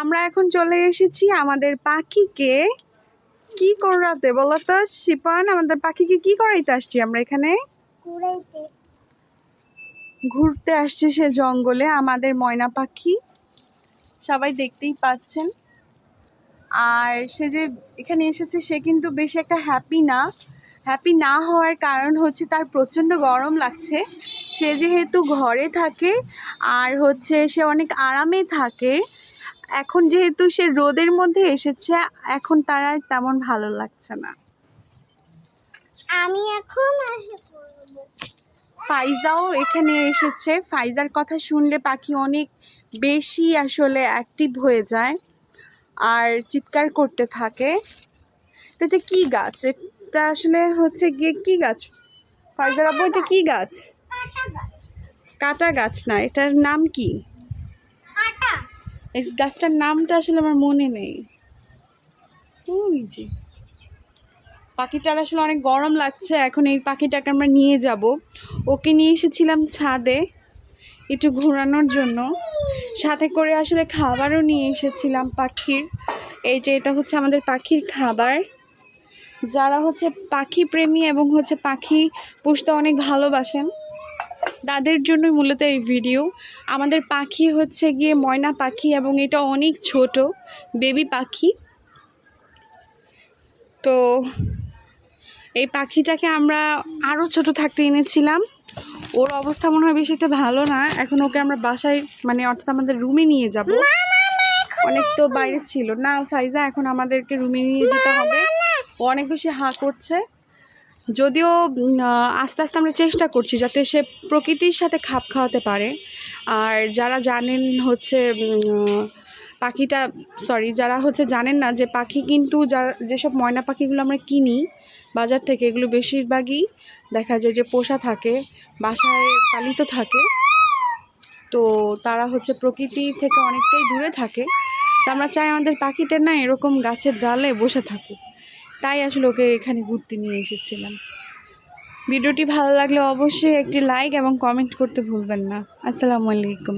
আমরা এখন চলে এসেছি আমাদের পাখিকে কি করাতে বলো তো শিপন, আমাদের পাখিকে কি করাইতে আসছি আমরা এখানে? ঘুরতে আসছে সে জঙ্গলে, আমাদের ময়না পাখি, সবাই দেখতেই পাচ্ছেন। আর সে যে এখানে এসেছে সে কিন্তু বেশি একটা হ্যাপি না হওয়ার কারণ হচ্ছে তার প্রচণ্ড গরম লাগছে। সে যেহেতু ঘরে থাকে আর হচ্ছে সে অনেক আরামে থাকে, এখন যেহেতু সে রোদের মধ্যে এসেছে এখন তার আর তেমন ভালো লাগছে না। আমি এখন ফাইজাও এখানে এসেছে। ফাইজার কথা শুনলে পাখি অনেক বেশি আসলে অ্যাক্টিভ হয়ে যায় আর চিৎকার করতে থাকে। তো এটা কি গাছ? এটা আসলে হচ্ছে গিয়ে কি গাছ ফাইজার আব্বু? এটা কি গাছ? কাটা গাছ না, এটার নাম কি? এই গাছটার নামটা আসলে আমার মনে নেই। পাখিটার আসলে অনেক গরম লাগছে, এখন এই পাখিটাকে আমরা নিয়ে যাব। ওকে নিয়ে এসেছিলাম ছাদে একটু ঘোরানোর জন্য, সাথে করে আসলে খাবারও নিয়ে এসেছিলাম পাখির। এই যে এটা হচ্ছে আমাদের পাখির খাবার। যারা হচ্ছে পাখি প্রেমী এবং হচ্ছে পাখি পুষতে অনেক ভালোবাসেন তাদের জন্য মূলত এই ভিডিও। আমাদের পাখি হচ্ছে গিয়ে ময়না পাখি এবং এটা অনেক ছোট বেবি পাখি। তো এই পাখিটাকে আমরা আরও ছোট থাকতে এনেছিলাম। ওর অবস্থা মনে হয় বেশি একটা ভালো না, এখন ওকে আমরা বাসায় মানে অর্থাৎ আমাদের রুমে নিয়ে যাব। অনেক তো বাইরে ছিল না ফাইজা, এখন আমাদেরকে রুমে নিয়ে যেতে হবে। ও অনেক বেশি হাঁ করছে, যদিও আস্তে আস্তে আমরা চেষ্টা করছি যাতে সে প্রকৃতির সাথে খাপ খাওয়াতে পারে। আর যারা জানেন হচ্ছে পাখিটা যারা হচ্ছে জানেন না যে পাখি কিন্তু যেসব ময়না পাখিগুলো আমরা কিনি বাজার থেকে, এগুলো বেশিরভাগই দেখা যায় যে পোষা থাকে, বাসায় পালিত থাকে। তো তারা হচ্ছে প্রকৃতি থেকে অনেকটাই দূরে থাকে। তো আমরা চাই আমাদের পাখিটা না এরকম গাছের ডালে বসে থাকুক, তাই আসলে ওকে এখানে ঘুরতে নিয়ে এসেছিলাম। ভিডিওটি ভালো লাগলে অবশ্যই একটি লাইক এবং কমেন্ট করতে ভুলবেন না। আসসালামু আলাইকুম।